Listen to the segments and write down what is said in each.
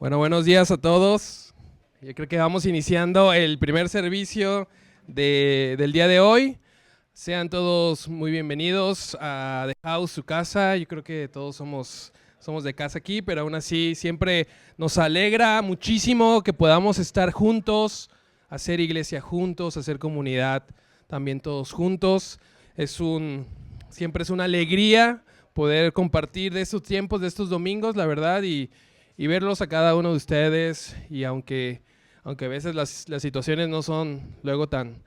Bueno, buenos días a todos. Yo creo que vamos iniciando el primer servicio del día de hoy. Sean todos muy bienvenidos a The House, su casa. Yo creo que todos somos de casa aquí, pero aún así siempre nos alegra muchísimo que podamos estar juntos, hacer iglesia juntos, hacer comunidad también todos juntos. Siempre es una alegría poder compartir de estos tiempos, de estos domingos, la verdad, y verlos a cada uno de ustedes. Y aunque a veces las situaciones no son luego tan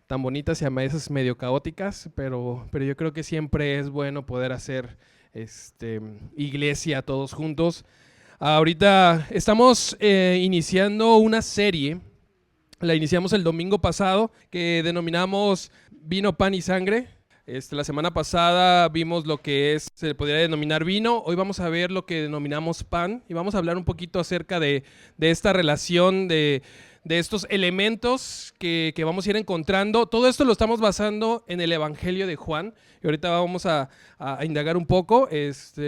bonitas y a veces medio caóticas, pero yo creo que siempre es bueno poder hacer iglesia todos juntos. Ahorita estamos iniciando una serie, la iniciamos el domingo pasado, que denominamos Vino, Pan y Sangre. La semana pasada vimos lo que se podría denominar vino. Hoy vamos a ver lo que denominamos pan y vamos a hablar un poquito acerca de esta relación de estos elementos que vamos a ir encontrando. Todo esto lo estamos basando en el Evangelio de Juan y ahorita vamos a indagar un poco.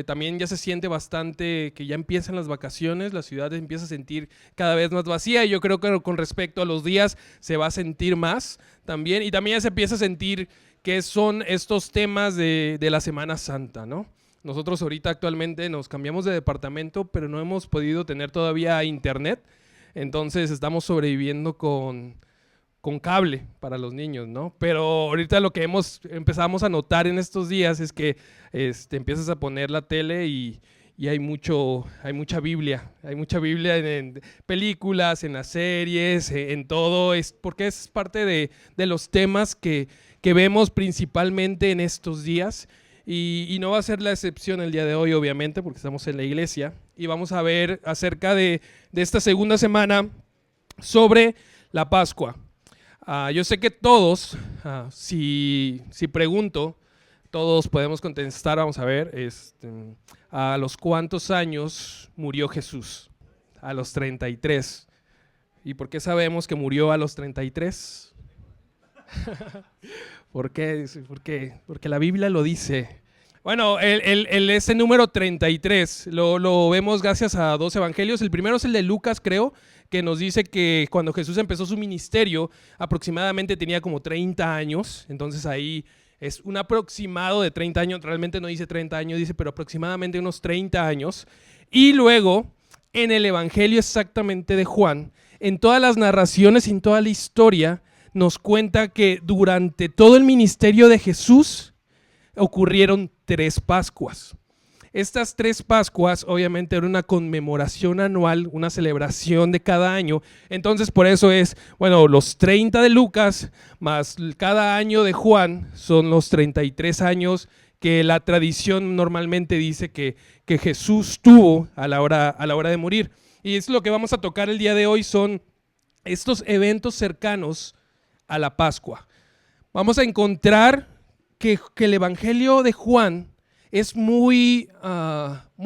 También ya se siente bastante que ya empiezan las vacaciones, la ciudad empieza a sentir cada vez más vacía y yo creo que con respecto a los días se va a sentir más también, y también ya se empieza a sentir que son estos temas de la Semana Santa, ¿no? Nosotros ahorita actualmente nos cambiamos de departamento, pero no hemos podido tener todavía internet, entonces estamos sobreviviendo con cable para los niños, ¿no? Pero ahorita lo que empezamos a notar en estos días es que empiezas a poner la tele y hay mucha Biblia, en películas, en las series, en todo, porque es parte de los temas que vemos principalmente en estos días, y no va a ser la excepción el día de hoy, obviamente, porque estamos en la iglesia, y vamos a ver acerca de esta segunda semana sobre la Pascua. Yo sé que todos, si pregunto, todos podemos contestar. Vamos a ver, ¿a los cuántos años murió Jesús? A los 33. ¿Y por qué sabemos que murió a los 33? ¿Por qué? Porque la Biblia lo dice. Bueno, ese número 33 lo vemos gracias a dos evangelios. El primero es el de Lucas, creo, que nos dice que cuando Jesús empezó su ministerio, aproximadamente tenía como 30 años. Entonces ahí es un aproximado de 30 años, realmente no dice 30 años, dice, pero aproximadamente unos 30 años. Y luego, en el evangelio exactamente de Juan, en todas las narraciones, en toda la historia, nos cuenta que durante todo el ministerio de Jesús ocurrieron 3 Pascuas. Estas 3 Pascuas obviamente eran una conmemoración anual, una celebración de cada año. Entonces por eso es, bueno, los 30 de Lucas más cada año de Juan son los 33 años que la tradición normalmente dice que Jesús tuvo a la hora de morir. Y es lo que vamos a tocar el día de hoy, son estos eventos cercanos a la Pascua. Vamos a encontrar que el Evangelio de Juan es muy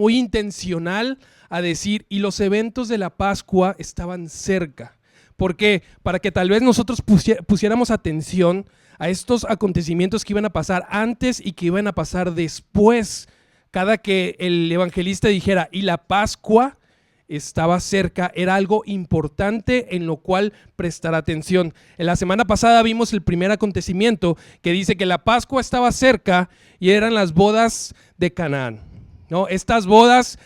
intencional a decir, y los eventos de la Pascua estaban cerca. ¿Por qué? Para que tal vez nosotros pusiéramos atención a estos acontecimientos que iban a pasar antes y que iban a pasar después. Cada que el evangelista dijera, y la Pascua estaba cerca, era algo importante en lo cual prestar atención. En la semana pasada vimos el primer acontecimiento que dice que la Pascua estaba cerca y eran las bodas de Canaán, ¿no? Estas bodas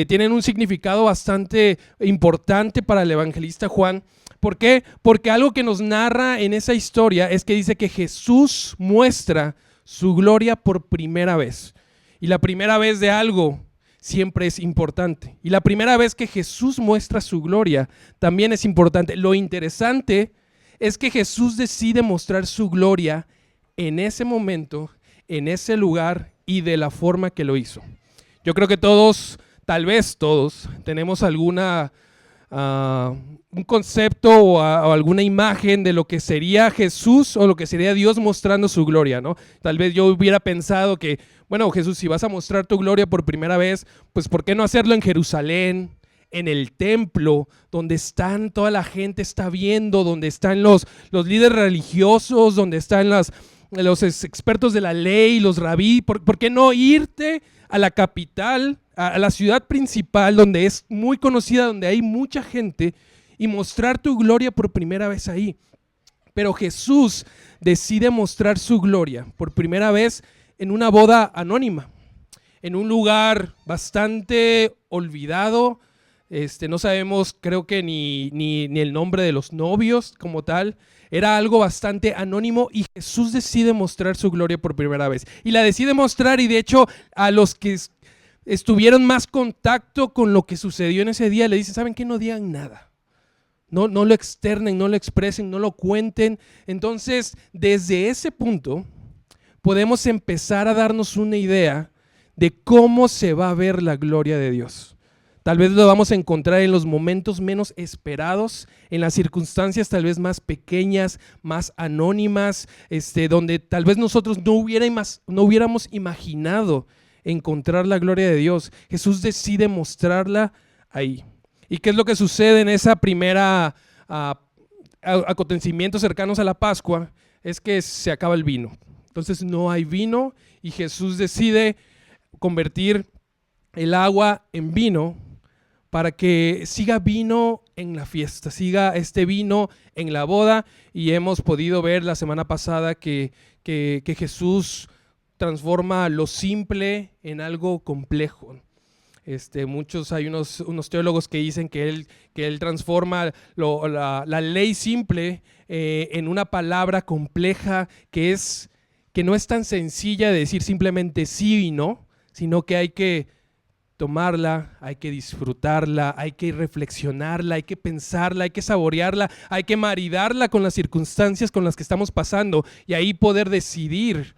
tienen un significado bastante importante para el evangelista Juan. ¿Por qué? Porque algo que nos narra en esa historia es que dice que Jesús muestra su gloria por primera vez. Y la primera vez de algo siempre es importante. Y la primera vez que Jesús muestra su gloria también es importante. Lo interesante es que Jesús decide mostrar su gloria en ese momento, en ese lugar y de la forma que lo hizo. Yo creo que todos, tal vez todos, tenemos un concepto o alguna imagen de lo que sería Jesús o lo que sería Dios mostrando su gloria, ¿no? Tal vez yo hubiera pensado que, bueno, Jesús, si vas a mostrar tu gloria por primera vez, pues ¿por qué no hacerlo en Jerusalén, en el templo, donde toda la gente está viendo, donde están los líderes religiosos, donde están los expertos de la ley, los rabí? ¿Por qué no irte a la capital, a la ciudad principal, donde es muy conocida, donde hay mucha gente, y mostrar tu gloria por primera vez ahí. Pero Jesús decide mostrar su gloria por primera vez en una boda anónima, en un lugar bastante olvidado. No sabemos, creo que ni el nombre de los novios como tal. Era algo bastante anónimo y Jesús decide mostrar su gloria por primera vez. Y la decide mostrar, y de hecho a los que estuvieron más contacto con lo que sucedió en ese día le dicen, ¿saben qué? No digan nada. No lo externen, no lo expresen, no lo cuenten. Entonces, desde ese punto podemos empezar a darnos una idea de cómo se va a ver la gloria de Dios. Tal vez lo vamos a encontrar en los momentos menos esperados, en las circunstancias tal vez más pequeñas, más anónimas, donde tal vez nosotros no hubiéramos imaginado encontrar la gloria de Dios. Jesús decide mostrarla ahí. ¿Y qué es lo que sucede en esa primera acontecimientos cercanos a la Pascua? Es que se acaba el vino. Entonces no hay vino y Jesús decide convertir el agua en vino para que siga vino en la fiesta, siga este vino en la boda. Y hemos podido ver la semana pasada que Jesús transforma lo simple en algo complejo. Hay unos teólogos que dicen que él transforma la ley simple en una palabra compleja que no es tan sencilla de decir simplemente sí y no, sino que hay que tomarla, hay que disfrutarla, hay que reflexionarla, hay que pensarla, hay que saborearla, hay que maridarla con las circunstancias con las que estamos pasando y ahí poder decidir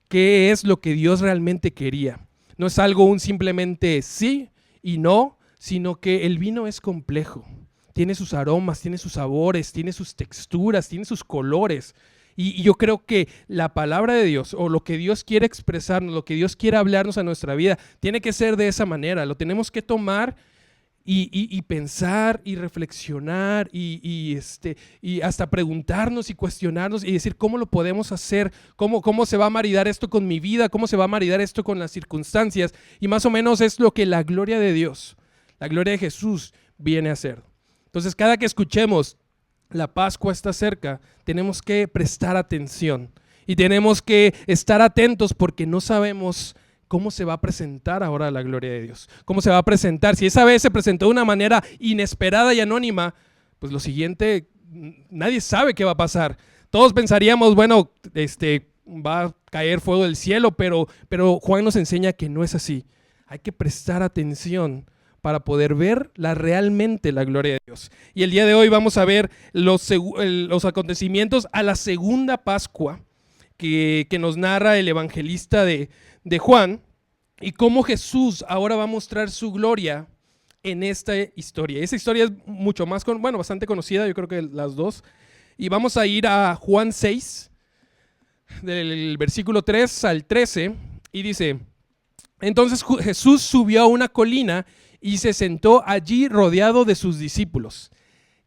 qué es lo que Dios realmente quería. No es algo un simplemente sí y no, sino que el vino es complejo. Tiene sus aromas, tiene sus sabores, tiene sus texturas, tiene sus colores. Y yo creo que la palabra de Dios o lo que Dios quiere expresarnos, lo que Dios quiere hablarnos a nuestra vida, tiene que ser de esa manera. Lo tenemos que tomar y pensar y reflexionar y hasta preguntarnos y cuestionarnos y decir cómo lo podemos hacer, cómo se va a maridar esto con mi vida, cómo se va a maridar esto con las circunstancias. Y más o menos es lo que la gloria de Dios, la gloria de Jesús viene a hacer. Entonces, cada que escuchemos la Pascua está cerca, tenemos que prestar atención y tenemos que estar atentos porque no sabemos cómo se va a presentar ahora la gloria de Dios, cómo se va a presentar. Si esa vez se presentó de una manera inesperada y anónima, pues lo siguiente, nadie sabe qué va a pasar. Todos pensaríamos, bueno, va a caer fuego del cielo, pero Juan nos enseña que no es así. Hay que prestar atención para poder ver realmente la gloria de Dios. Y el día de hoy vamos a ver los acontecimientos a la segunda Pascua que nos narra el evangelista de Juan, y cómo Jesús ahora va a mostrar su gloria en esta historia. Esa historia es mucho más, bastante conocida, yo creo que las dos. Y vamos a ir a Juan 6, del versículo 3 al 13, y dice: entonces Jesús subió a una colina y se sentó allí rodeado de sus discípulos.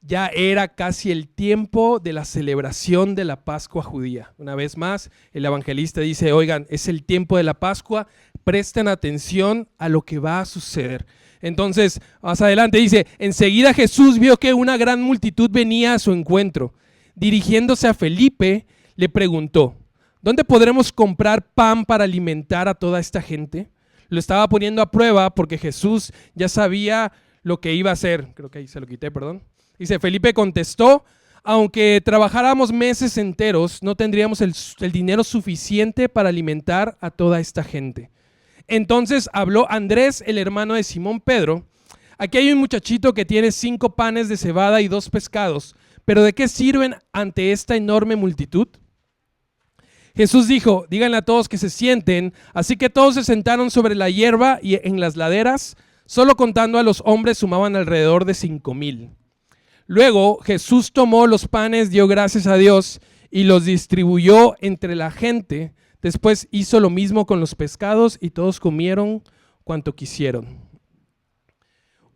Ya era casi el tiempo de la celebración de la Pascua judía. Una vez más, el evangelista dice, oigan, es el tiempo de la Pascua, presten atención a lo que va a suceder. Entonces, más adelante dice, enseguida Jesús vio que una gran multitud venía a su encuentro. Dirigiéndose a Felipe, le preguntó, ¿dónde podremos comprar pan para alimentar a toda esta gente? Lo estaba poniendo a prueba porque Jesús ya sabía lo que iba a hacer. Creo que ahí se lo quité, perdón. Dice, Felipe contestó, aunque trabajáramos meses enteros, no tendríamos el dinero suficiente para alimentar a toda esta gente. Entonces habló Andrés, el hermano de Simón Pedro. Aquí hay un muchachito que tiene 5 panes de cebada y 2 pescados, pero ¿de qué sirven ante esta enorme multitud? Jesús dijo, díganle a todos que se sienten. Así que todos se sentaron sobre la hierba y en las laderas, solo contando a los hombres sumaban alrededor de 5,000. Luego Jesús tomó los panes, dio gracias a Dios y los distribuyó entre la gente. Después hizo lo mismo con los pescados y todos comieron cuanto quisieron.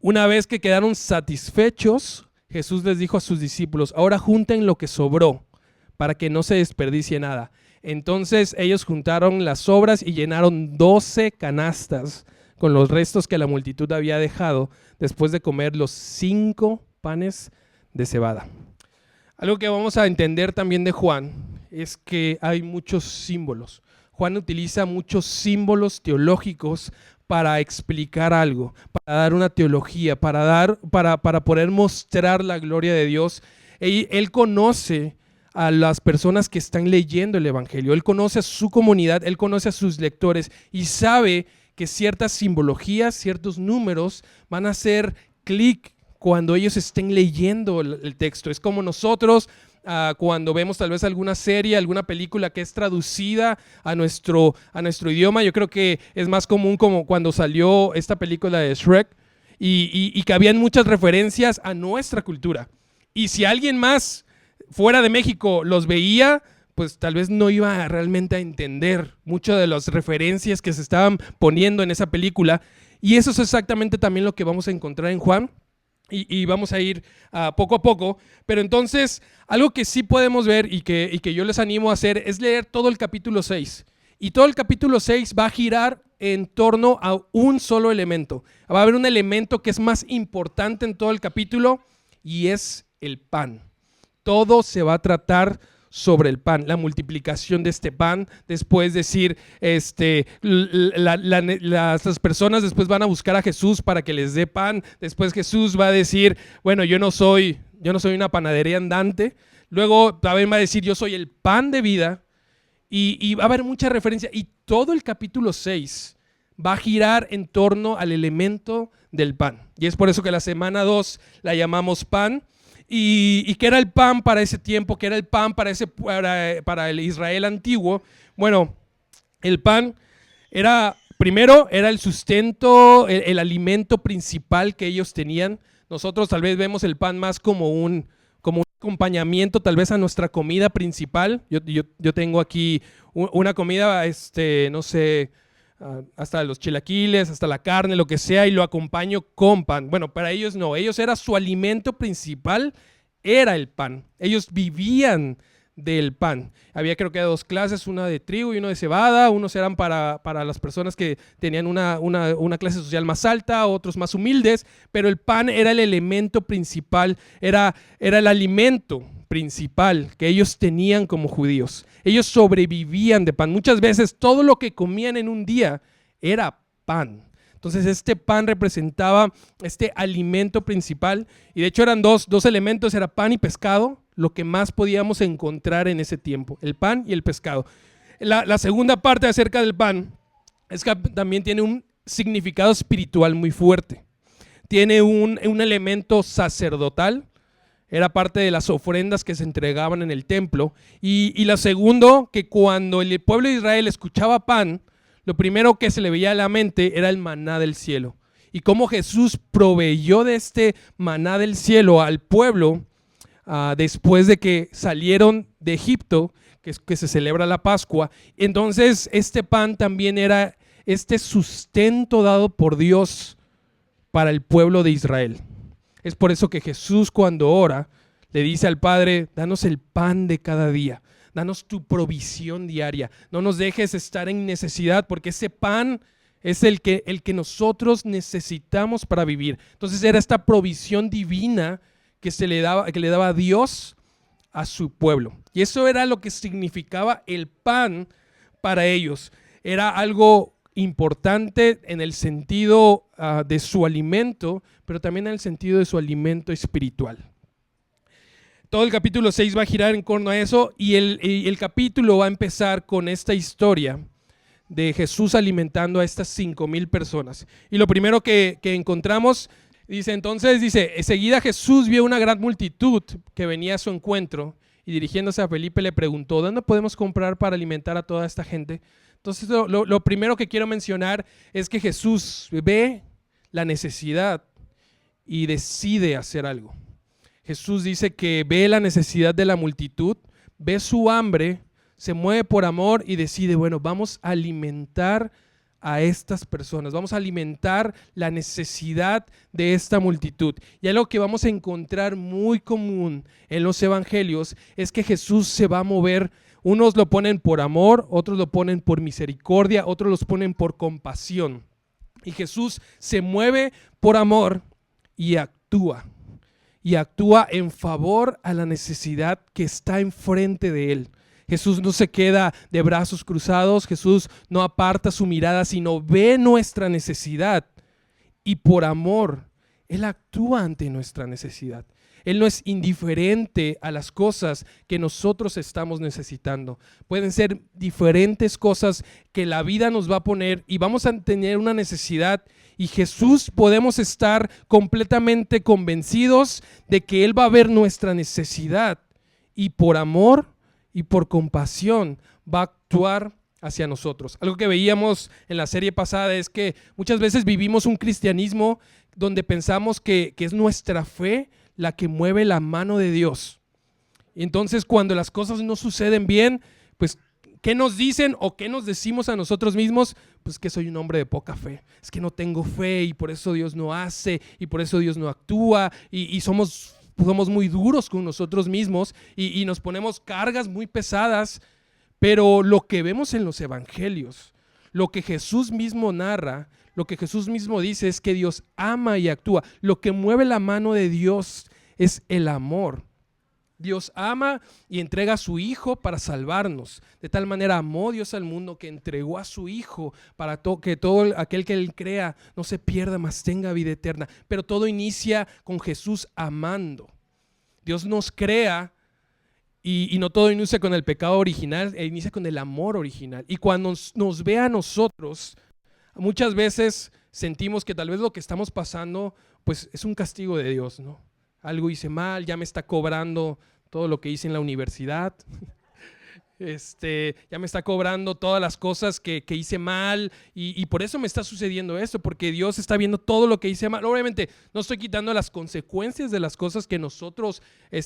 Una vez que quedaron satisfechos, Jesús les dijo a sus discípulos, ahora junten lo que sobró para que no se desperdicie nada. Entonces ellos juntaron las sobras y llenaron 12 canastas con los restos que la multitud había dejado después de comer los 5 panes de cebada. Algo que vamos a entender también de Juan es que hay muchos símbolos. Juan utiliza muchos símbolos teológicos para explicar algo, para dar una teología, para poder mostrar la gloria de Dios. Él conoce a las personas que están leyendo el Evangelio, él conoce a su comunidad, él conoce a sus lectores y sabe que ciertas simbologías, ciertos números van a hacer clic cuando ellos estén leyendo el texto. Es como nosotros cuando vemos tal vez alguna serie, alguna película que es traducida a nuestro idioma. Yo creo que es más común como cuando salió esta película de Shrek y que habían muchas referencias a nuestra cultura. Y si alguien más fuera de México los veía, pues tal vez no iba realmente a entender muchas de las referencias que se estaban poniendo en esa película. Y eso es exactamente también lo que vamos a encontrar en Juan. Y vamos a ir poco a poco, pero entonces algo que sí podemos ver y que yo les animo a hacer es leer todo el capítulo 6. Y todo el capítulo 6 va a girar en torno a un solo elemento. Va a haber un elemento que es más importante en todo el capítulo y es el pan. Todo se va a tratar sobre el pan, la multiplicación de este pan. Después decir, las personas después van a buscar a Jesús para que les dé pan. Después Jesús va a decir, bueno, yo no soy una panadería andante. Luego también va a decir, yo soy el pan de vida. Y va a haber mucha referencia. Y todo el capítulo 6 va a girar en torno al elemento del pan. Y es por eso que la semana 2 la llamamos pan. ¿Y qué era el pan para ese tiempo? ¿Qué era el pan para el Israel antiguo? Bueno, el pan primero era el sustento, el alimento principal que ellos tenían. Nosotros tal vez vemos el pan más como un acompañamiento tal vez a nuestra comida principal. Yo tengo aquí una comida, no sé, hasta los chilaquiles, hasta la carne, lo que sea, y lo acompaño con pan. Bueno, para ellos no, ellos era su alimento principal, era el pan. Ellos vivían del pan. Había creo que 2 clases, una de trigo y una de cebada. Unos eran para las personas que tenían una clase social más alta, otros más humildes, pero el pan era el elemento principal, era el alimento principal que ellos tenían como judíos. Ellos sobrevivían de pan. Muchas veces todo lo que comían en un día era pan. Entonces este pan representaba este alimento principal y de hecho eran dos elementos, era pan y pescado, lo que más podíamos encontrar en ese tiempo, el pan y el pescado. La segunda parte acerca del pan es que también tiene un significado espiritual muy fuerte. Tiene un elemento sacerdotal. Era parte de las ofrendas que se entregaban en el templo. Y la segunda, que cuando el pueblo de Israel escuchaba pan, lo primero que se le veía a la mente era el maná del cielo. Y cómo Jesús proveyó de este maná del cielo al pueblo después de que salieron de Egipto, que se celebra la Pascua. Entonces este pan también era este sustento dado por Dios para el pueblo de Israel. Es por eso que Jesús cuando ora le dice al Padre, danos el pan de cada día, danos tu provisión diaria, no nos dejes estar en necesidad porque ese pan es el que nosotros necesitamos para vivir. Entonces era esta provisión divina que le daba Dios a su pueblo. Y eso era lo que significaba el pan para ellos. Era algo importante en el sentido de su alimento, pero también en el sentido de su alimento espiritual. Todo el capítulo 6 va a girar en torno a eso y el capítulo va a empezar con esta historia de Jesús alimentando a estas 5,000 personas. Y lo primero que encontramos, enseguida Jesús vio una gran multitud que venía a su encuentro y dirigiéndose a Felipe le preguntó, ¿dónde podemos comprar para alimentar a toda esta gente? Entonces lo primero que quiero mencionar es que Jesús ve la necesidad y decide hacer algo. Jesús dice que ve la necesidad de la multitud, ve su hambre, se mueve por amor y decide, bueno, vamos a alimentar a estas personas, vamos a alimentar la necesidad de esta multitud. Y algo que vamos a encontrar muy común en los evangelios es que Jesús se va a mover. Unos lo ponen por amor, otros lo ponen por misericordia, otros los ponen por compasión. Y Jesús se mueve por amor y actúa. Y actúa en favor a la necesidad que está enfrente de él. Jesús no se queda de brazos cruzados. Jesús no aparta su mirada, sino ve nuestra necesidad. Y por amor, Él actúa ante nuestra necesidad. Él no es indiferente a las cosas que nosotros estamos necesitando. Pueden ser diferentes cosas que la vida nos va a poner y vamos a tener una necesidad, y Jesús podemos estar completamente convencidos de que Él va a ver nuestra necesidad y por amor y por compasión va a actuar hacia nosotros. Algo que veíamos en la serie pasada es que muchas veces vivimos un cristianismo donde pensamos que es nuestra fe la que mueve la mano de Dios. Y entonces cuando las cosas no suceden bien, pues ¿qué nos dicen o qué nos decimos a nosotros mismos? Pues que soy un hombre de poca fe, es que no tengo fe y por eso Dios no hace y por eso Dios no actúa y somos muy duros con nosotros mismos y nos ponemos cargas muy pesadas. Pero lo que vemos en los evangelios, lo que Jesús mismo narra, lo que Jesús mismo dice es que Dios ama y actúa. Lo que mueve la mano de Dios es el amor. Dios ama y entrega a su Hijo para salvarnos. De tal manera amó Dios al mundo que entregó a su Hijo para que todo aquel que Él crea no se pierda, mas tenga vida eterna. Pero todo inicia con Jesús amando. Dios nos crea y no todo inicia con el pecado original, inicia con el amor original. Y cuando nos ve a nosotros, muchas veces sentimos que tal vez lo que estamos pasando pues es un castigo de Dios, ¿no? Algo hice mal, ya me está cobrando todo lo que hice en la universidad. Ya me está cobrando todas las cosas que hice mal y por eso me está sucediendo esto, porque Dios está viendo todo lo que hice mal. Obviamente no estoy quitando las consecuencias de las cosas que nosotros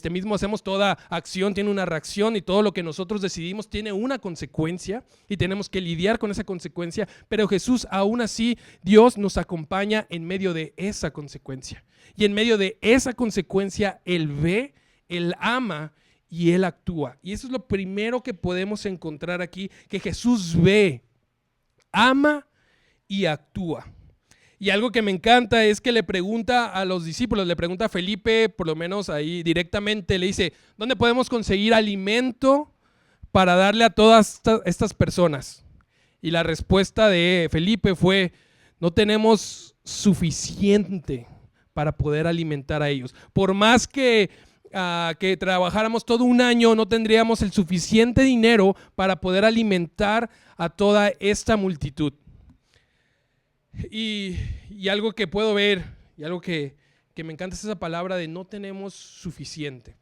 mismo hacemos. Toda acción tiene una reacción y todo lo que nosotros decidimos tiene una consecuencia y tenemos que lidiar con esa consecuencia, pero Jesús aún así, Dios nos acompaña en medio de esa consecuencia y en medio de esa consecuencia Él ve, Él ama y Él actúa. Y eso es lo primero que podemos encontrar aquí, que Jesús ve, ama y actúa. Y algo que me encanta es que le pregunta a los discípulos, le pregunta a Felipe, por lo menos ahí directamente, le dice, ¿dónde podemos conseguir alimento para darle a todas estas personas? Y la respuesta de Felipe fue, no tenemos suficiente para poder alimentar a ellos. Por más que trabajáramos todo un año, no tendríamos el suficiente dinero para poder alimentar a toda esta multitud. Y algo que puedo ver, y algo que me encanta es esa palabra de no tenemos suficiente.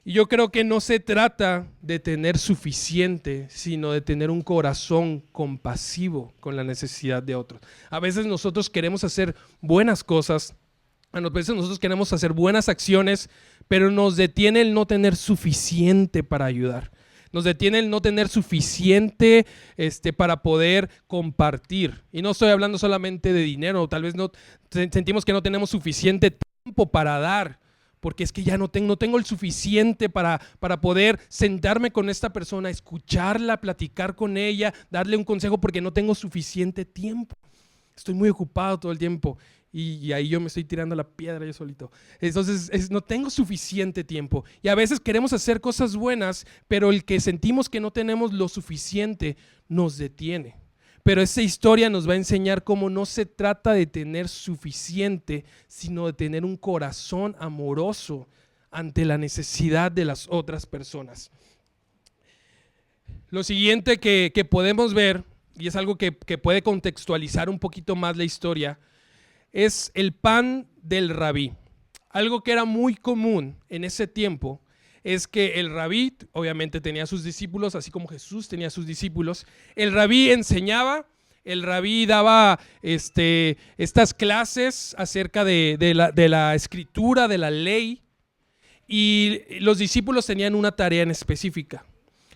Y yo creo que no se trata de tener suficiente, sino de tener un corazón compasivo con la necesidad de otros. A veces nosotros queremos hacer buenas cosas, a veces nosotros queremos hacer buenas acciones, pero nos detiene el no tener suficiente para ayudar. Nos detiene el no tener suficiente para poder compartir. Y no estoy hablando solamente de dinero, tal vez no sentimos que no tenemos suficiente tiempo para dar, porque es que ya no tengo el suficiente para poder sentarme con esta persona, escucharla, platicar con ella, darle un consejo, porque no tengo suficiente tiempo. Estoy muy ocupado todo el tiempo. Y ahí yo me estoy tirando la piedra yo solito. Entonces no tengo suficiente tiempo. Y a veces queremos hacer cosas buenas, pero el que sentimos que no tenemos lo suficiente nos detiene. Pero esa historia nos va a enseñar cómo no se trata de tener suficiente, sino de tener un corazón amoroso ante la necesidad de las otras personas. Lo siguiente que podemos ver, y es algo que puede contextualizar un poquito más la historia, es el pan del rabí. Algo que era muy común en ese tiempo es que el rabí obviamente tenía sus discípulos, así como Jesús tenía sus discípulos. El rabí enseñaba, el rabí daba estas clases acerca de la escritura, de la ley, y los discípulos tenían una tarea en específica: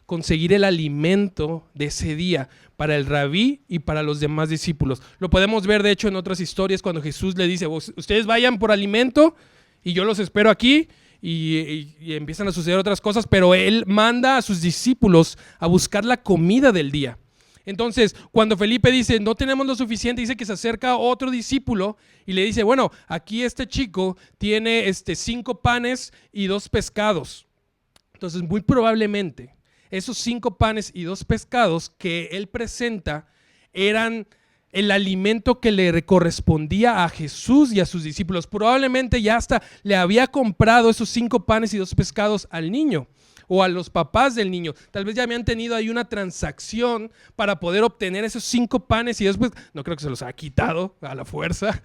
conseguir el alimento de ese día para el rabí y para los demás discípulos. Lo podemos ver de hecho en otras historias cuando Jesús le dice, ustedes vayan por alimento y yo los espero aquí, y empiezan a suceder otras cosas, pero Él manda a sus discípulos a buscar la comida del día. Entonces, cuando Felipe dice, no tenemos lo suficiente, dice que se acerca otro discípulo y le dice, bueno, aquí este chico tiene 5 panes y 2 pescados. Entonces, muy probablemente, esos 5 panes y 2 pescados que él presenta eran el alimento que le correspondía a Jesús y a sus discípulos. Probablemente ya hasta le había comprado esos 5 panes y 2 pescados al niño o a los papás del niño. Tal vez ya habían tenido ahí una transacción para poder obtener esos 5 panes y después, no creo que se los ha quitado a la fuerza.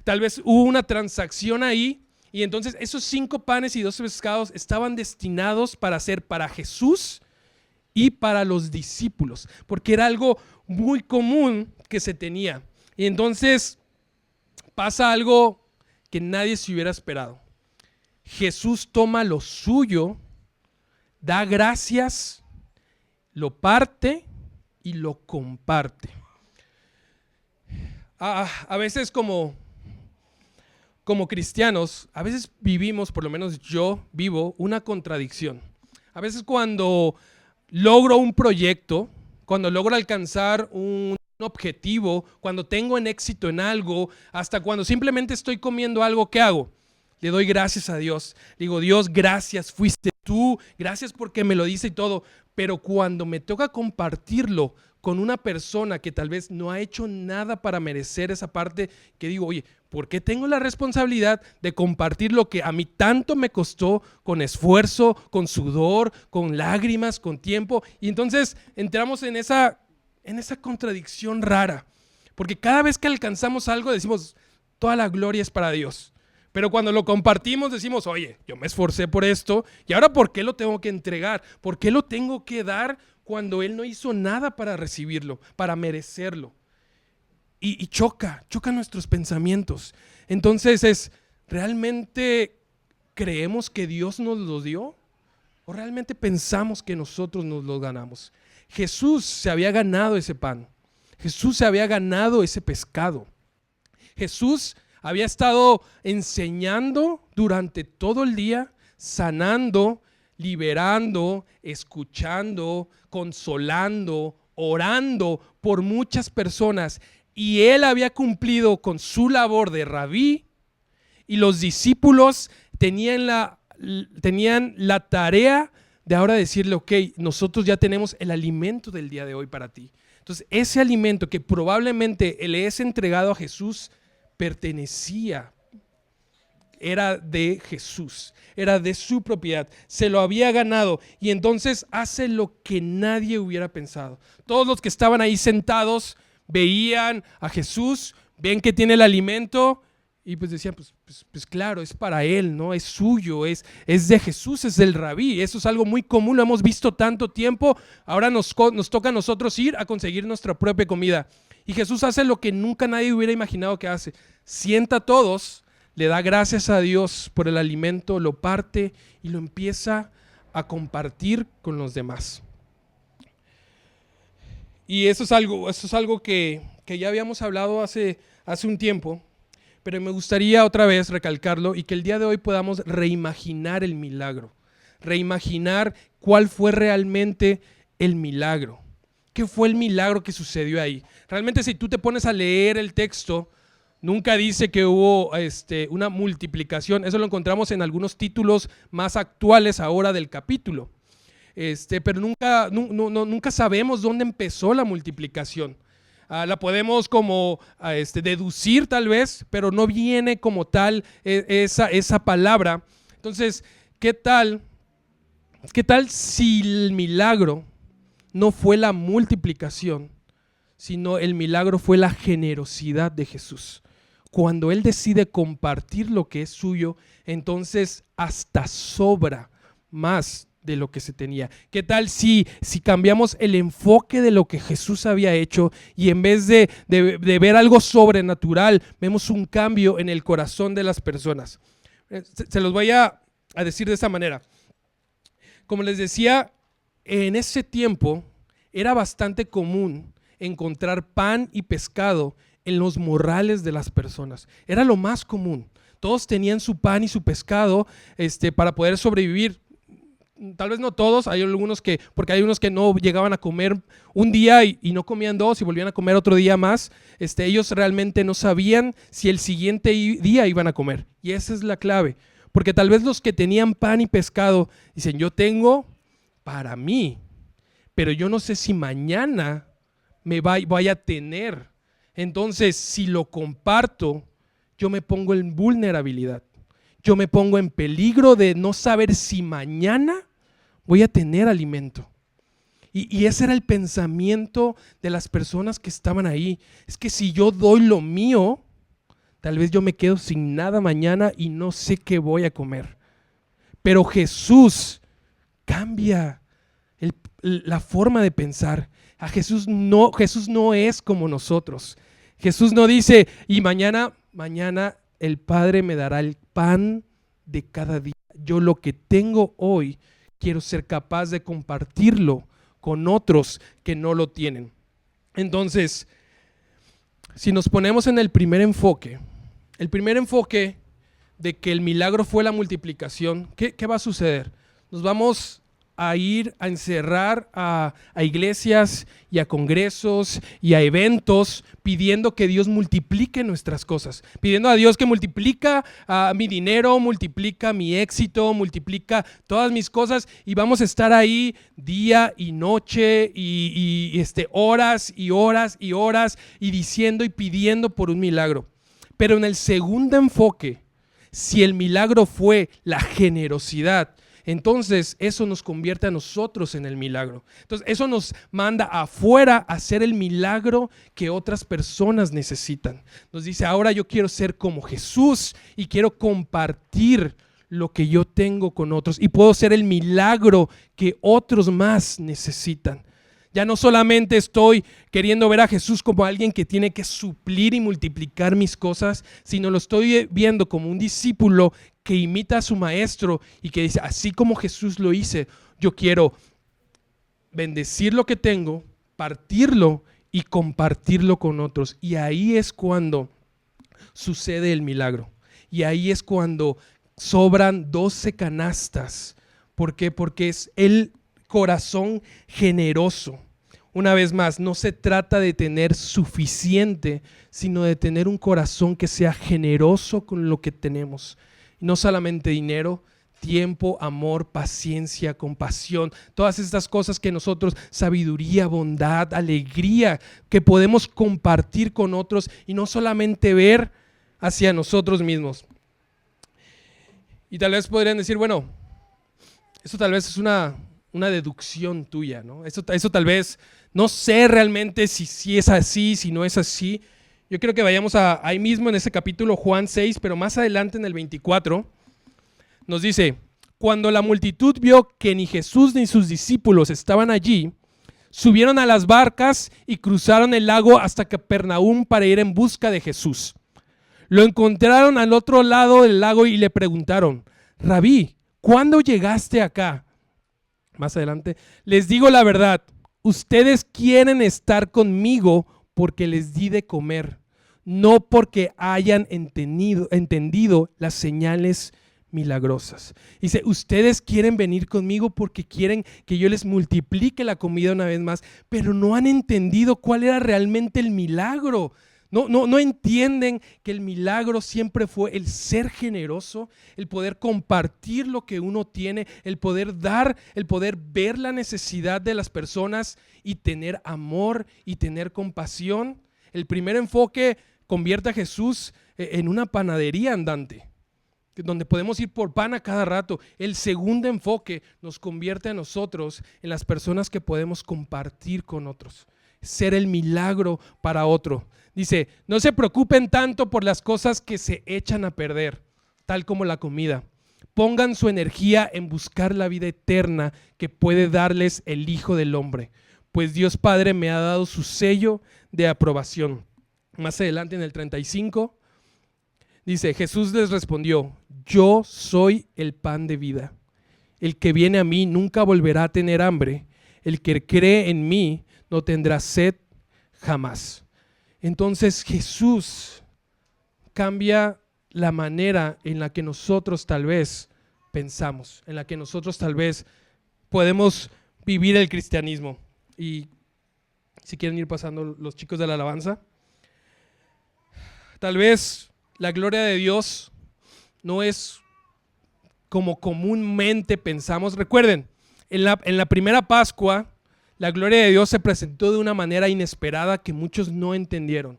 Tal vez hubo una transacción ahí y entonces esos 5 panes y 2 pescados estaban destinados para ser para Jesús y para los discípulos, porque era algo muy común que se tenía. Y entonces pasa algo que nadie se hubiera esperado. Jesús toma lo suyo, da gracias, lo parte y lo comparte. A veces como cristianos, a veces vivimos, por lo menos yo vivo, una contradicción. A veces cuando logro un proyecto, cuando logro alcanzar un objetivo, cuando tengo en éxito en algo, hasta cuando simplemente estoy comiendo algo, ¿qué hago? Le doy gracias a Dios. Le digo, Dios, gracias, fuiste tú, gracias porque me lo dice y todo. Pero cuando me toca compartirlo con una persona que tal vez no ha hecho nada para merecer esa parte, que digo, oye, ¿por qué tengo la responsabilidad de compartir lo que a mí tanto me costó con esfuerzo, con sudor, con lágrimas, con tiempo? Y entonces entramos en esa contradicción rara, porque cada vez que alcanzamos algo decimos, toda la gloria es para Dios. Pero cuando lo compartimos decimos, oye, yo me esforcé por esto y ahora ¿por qué lo tengo que entregar? ¿Por qué lo tengo que dar cuando Él no hizo nada para recibirlo, para merecerlo? Y choca nuestros pensamientos. Entonces ¿realmente creemos que Dios nos lo dio? ¿O realmente pensamos que nosotros nos lo ganamos? Jesús se había ganado ese pan. Jesús se había ganado ese pescado. Jesús había estado enseñando durante todo el día, sanando, liberando, escuchando, consolando, orando por muchas personas. Y él había cumplido con su labor de rabí y los discípulos tenían la tarea de ahora decirle, ok, nosotros ya tenemos el alimento del día de hoy para ti. Entonces, ese alimento que probablemente le es entregado a Jesús pertenecía, era de Jesús, era de su propiedad, se lo había ganado y entonces hace lo que nadie hubiera pensado. Todos los que estaban ahí sentados veían a Jesús, ven que tiene el alimento y pues decían, pues claro, es para él, ¿no? Es suyo, es de Jesús, es del rabí. Eso es algo muy común, lo hemos visto tanto tiempo, ahora nos toca a nosotros ir a conseguir nuestra propia comida. Y Jesús hace lo que nunca nadie hubiera imaginado que hace. Sienta a todos, le da gracias a Dios por el alimento, lo parte y lo empieza a compartir con los demás. Y eso es algo que ya habíamos hablado hace un tiempo, pero me gustaría otra vez recalcarlo y que el día de hoy podamos reimaginar el milagro, reimaginar cuál fue realmente el milagro. ¿Qué fue el milagro que sucedió ahí? Realmente si tú te pones a leer el texto, nunca dice que hubo una multiplicación. Eso lo encontramos en algunos títulos más actuales ahora del capítulo. Pero nunca sabemos dónde empezó la multiplicación. La podemos como deducir tal vez, pero no viene como tal esa palabra. Entonces, ¿qué tal si el milagro no fue la multiplicación, sino el milagro fue la generosidad de Jesús? Cuando Él decide compartir lo que es suyo, entonces hasta sobra más de lo que se tenía. ¿Qué tal si cambiamos el enfoque de lo que Jesús había hecho y en vez de ver algo sobrenatural, vemos un cambio en el corazón de las personas? Se los voy a decir de esta manera. Como les decía, en ese tiempo era bastante común encontrar pan y pescado en los morrales de las personas. Era lo más común. Todos tenían su pan y su pescado para poder sobrevivir. tal vez no todos, hay algunos que, porque hay unos que no llegaban a comer un día y no comían dos y volvían a comer otro día más. Ellos realmente no sabían si el siguiente día iban a comer. Y esa es la clave. Porque tal vez los que tenían pan y pescado dicen, yo tengo para mí, pero yo no sé si mañana me vaya a tener. Entonces, si lo comparto, yo me pongo en vulnerabilidad. Yo me pongo en peligro de no saber si mañana voy a tener alimento. Y ese era el pensamiento de las personas que estaban ahí. Es que si yo doy lo mío, tal vez yo me quedo sin nada mañana y no sé qué voy a comer. Pero Jesús cambia la forma de pensar. Jesús no es como nosotros. Jesús no dice, y mañana el Padre me dará el pan de cada día. Yo lo que tengo hoy, quiero ser capaz de compartirlo con otros que no lo tienen. Entonces, si nos ponemos en el primer enfoque de que el milagro fue la multiplicación, ¿qué va a suceder? Nos vamos a ir a encerrar a iglesias y a congresos y a eventos pidiendo que Dios multiplique nuestras cosas, pidiendo a Dios que multiplica mi dinero, multiplica mi éxito, multiplica todas mis cosas, y vamos a estar ahí día y noche y horas y horas y horas y diciendo y pidiendo por un milagro. Pero en el segundo enfoque, si el milagro fue la generosidad, entonces eso nos convierte a nosotros en el milagro. Entonces eso nos manda afuera a hacer el milagro que otras personas necesitan. Nos dice, ahora yo quiero ser como Jesús y quiero compartir lo que yo tengo con otros y puedo ser el milagro que otros más necesitan. Ya no solamente estoy queriendo ver a Jesús como alguien que tiene que suplir y multiplicar mis cosas, sino lo estoy viendo como un discípulo que imita a su maestro y que dice, así como Jesús lo hice, yo quiero bendecir lo que tengo, partirlo y compartirlo con otros. Y ahí es cuando sucede el milagro. Y ahí es cuando sobran 12 canastas. ¿Por qué? Porque es el corazón generoso. Una vez más, no se trata de tener suficiente, sino de tener un corazón que sea generoso con lo que tenemos. No solamente dinero, tiempo, amor, paciencia, compasión, todas estas cosas que nosotros, sabiduría, bondad, alegría, que podemos compartir con otros y no solamente ver hacia nosotros mismos. Y tal vez podrían decir, bueno, eso tal vez es una deducción tuya, ¿no? Eso tal vez, no sé realmente si es así, si no es así. Yo creo que vayamos ahí mismo en ese capítulo Juan 6, pero más adelante en el 24, nos dice, cuando la multitud vio que ni Jesús ni sus discípulos estaban allí, subieron a las barcas y cruzaron el lago hasta Capernaum para ir en busca de Jesús. Lo encontraron al otro lado del lago y le preguntaron, Rabí, ¿cuándo llegaste acá? Más adelante, les digo la verdad, ustedes quieren estar conmigo porque les di de comer, no porque hayan entendido las señales milagrosas. Dice, ustedes quieren venir conmigo porque quieren que yo les multiplique la comida una vez más, pero no han entendido cuál era realmente el milagro. No entienden que el milagro siempre fue el ser generoso, el poder compartir lo que uno tiene, el poder dar, el poder ver la necesidad de las personas y tener amor y tener compasión. El primer enfoque convierte a Jesús en una panadería andante, donde podemos ir por pan a cada rato. El segundo enfoque nos convierte a nosotros en las personas que podemos compartir con otros, ser el milagro para otro. Dice, no se preocupen tanto por las cosas que se echan a perder, tal como la comida. Pongan su energía en buscar la vida eterna que puede darles el Hijo del Hombre, pues Dios Padre me ha dado su sello de aprobación. Más adelante en el 35, dice, Jesús les respondió, yo soy el pan de vida. El que viene a mí nunca volverá a tener hambre. El que cree en mí no tendrá sed jamás. Entonces Jesús cambia la manera en la que nosotros tal vez pensamos, en la que nosotros tal vez podemos vivir el cristianismo. Y si quieren ir pasando los chicos de la alabanza. Tal vez la gloria de Dios no es como comúnmente pensamos. Recuerden, en la primera Pascua, la gloria de Dios se presentó de una manera inesperada que muchos no entendieron.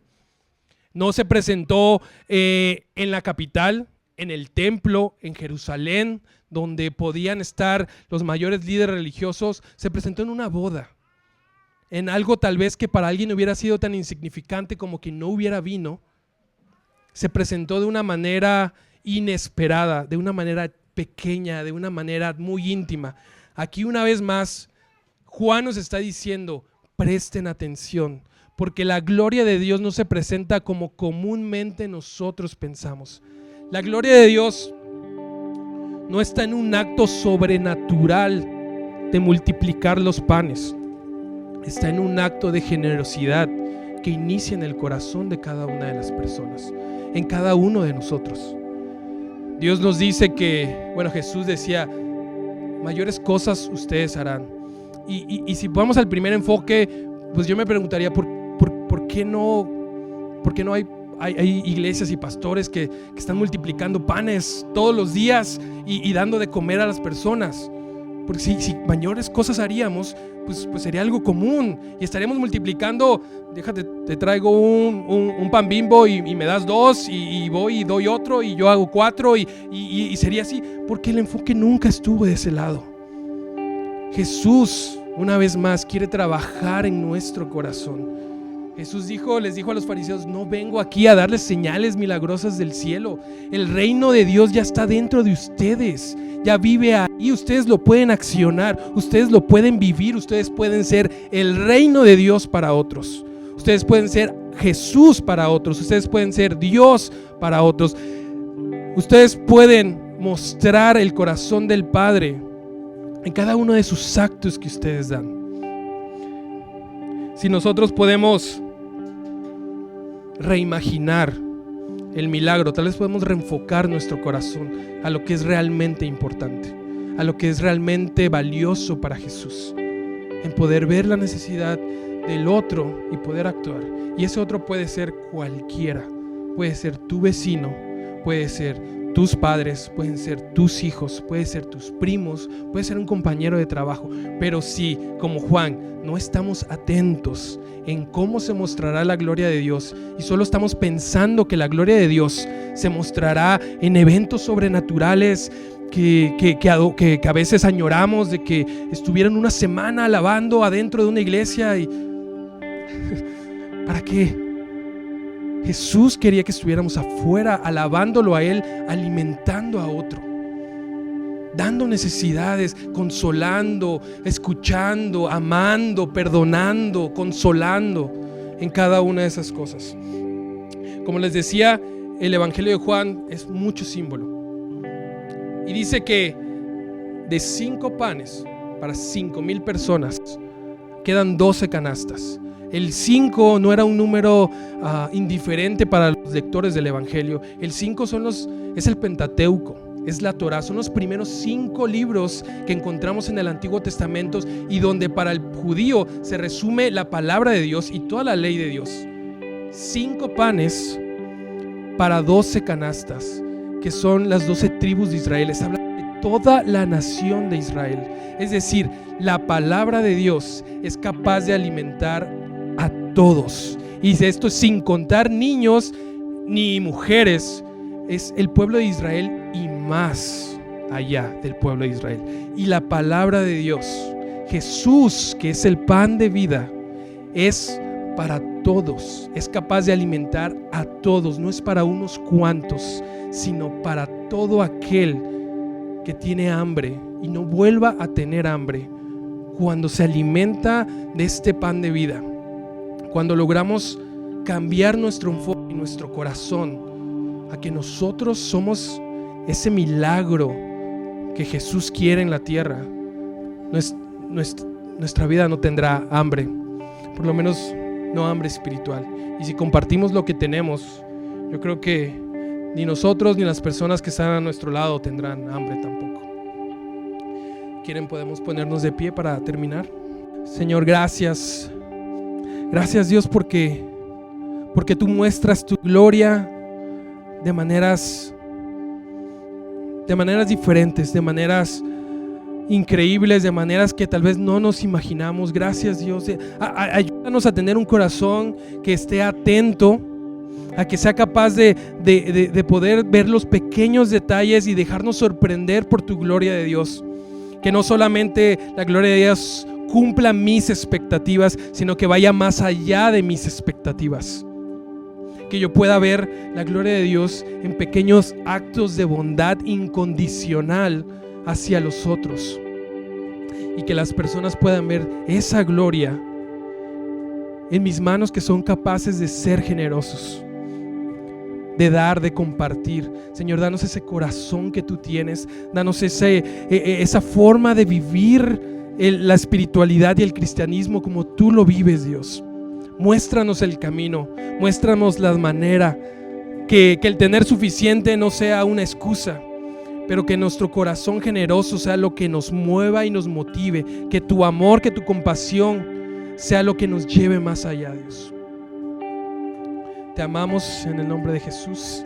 No se presentó en la capital, en el templo, en Jerusalén, donde podían estar los mayores líderes religiosos. Se presentó en una boda, en algo tal vez que para alguien hubiera sido tan insignificante como que no hubiera vino. Se presentó de una manera inesperada, de una manera pequeña, de una manera muy íntima. Aquí una vez más, Juan nos está diciendo, presten atención, porque la gloria de Dios no se presenta como comúnmente nosotros pensamos. La gloria de Dios no está en un acto sobrenatural de multiplicar los panes. Está en un acto de generosidad que inicia en el corazón de cada una de las personas, en cada uno de nosotros. Dios nos dice que, Jesús decía, mayores cosas ustedes harán. Y si vamos al primer enfoque, pues yo me preguntaría, ¿por qué no hay iglesias y pastores que están multiplicando panes todos los días y dando de comer a las personas? Porque si mayores cosas haríamos, pues sería algo común y estaríamos multiplicando. Déjate, te traigo un pan Bimbo y me das 2 y voy y doy otro y yo hago 4 y sería así, porque el enfoque nunca estuvo de ese lado. Jesús, una vez más, quiere trabajar en nuestro corazón. Jesús les dijo a los fariseos, no vengo aquí a darles señales milagrosas del cielo. El reino de Dios ya está dentro de ustedes, ya vive ahí, ustedes lo pueden accionar, ustedes lo pueden vivir, ustedes pueden ser el reino de Dios para otros. Ustedes pueden ser Jesús para otros, ustedes pueden ser Dios para otros. Ustedes pueden mostrar el corazón del Padre en cada uno de sus actos que ustedes dan. Si nosotros podemos reimaginar el milagro, tal vez podemos reenfocar nuestro corazón a lo que es realmente importante, a lo que es realmente valioso para Jesús, en poder ver la necesidad del otro y poder actuar. Y ese otro puede ser cualquiera, puede ser tu vecino, puede ser tus padres, pueden ser tus hijos, puede ser tus primos, puede ser un compañero de trabajo. Pero si, como Juan, no estamos atentos en cómo se mostrará la gloria de Dios y solo estamos pensando que la gloria de Dios se mostrará en eventos sobrenaturales que a veces añoramos, de que estuvieran una semana alabando adentro de una iglesia y ¿para qué? Jesús quería que estuviéramos afuera, alabándolo a Él, alimentando a otro, dando necesidades, consolando, escuchando, amando, perdonando, consolando en cada una de esas cosas. Como les decía, el Evangelio de Juan es mucho símbolo. Y dice que de 5 panes para 5,000 personas quedan 12 canastas. El 5 no era un número indiferente para los lectores del Evangelio. El 5 es el Pentateuco, es la Torá, son los primeros 5 libros que encontramos en el Antiguo Testamento y donde para el judío se resume la palabra de Dios y toda la ley de Dios. 5 panes para 12 canastas, que son las 12 tribus de Israel. Es hablar de toda la nación de Israel. Es decir, la palabra de Dios es capaz de alimentar a todos. Y esto sin contar niños ni mujeres. Es el pueblo de Israel y más allá del pueblo de Israel. Y la palabra de Dios, Jesús, que es el pan de vida, es para todos. Es capaz de alimentar a todos. No es para unos cuantos, sino para todo aquel que tiene hambre y no vuelva a tener hambre cuando se alimenta de este pan de vida. Cuando logramos cambiar nuestro enfoque y nuestro corazón a que nosotros somos ese milagro que Jesús quiere en la tierra, nuestra vida no tendrá hambre, por lo menos no hambre espiritual. Y si compartimos lo que tenemos, yo creo que ni nosotros ni las personas que están a nuestro lado tendrán hambre tampoco. quieren podemos ponernos de pie para terminar. Señor, gracias. Gracias, Dios, porque tú muestras tu gloria de maneras diferentes, de maneras increíbles, de maneras que tal vez no nos imaginamos. Gracias, Dios. Ayúdanos a tener un corazón que esté atento, a que sea capaz de poder ver los pequeños detalles y dejarnos sorprender por tu gloria de Dios. Que no solamente la gloria de Dios cumpla mis expectativas, sino que vaya más allá de mis expectativas. Que yo pueda ver la gloria de Dios en pequeños actos de bondad incondicional hacia los otros, y que las personas puedan ver esa gloria en mis manos, que son capaces de ser generosos, de dar, de compartir. Señor, danos ese corazón que tú tienes, danos esa forma de vivir la espiritualidad y el cristianismo como tú lo vives, Dios. Muéstranos el camino, muéstranos la manera, que el tener suficiente no sea una excusa, pero que nuestro corazón generoso sea lo que nos mueva y nos motive, que tu amor, que tu compasión sea lo que nos lleve más allá, Dios. Te amamos en el nombre de Jesús.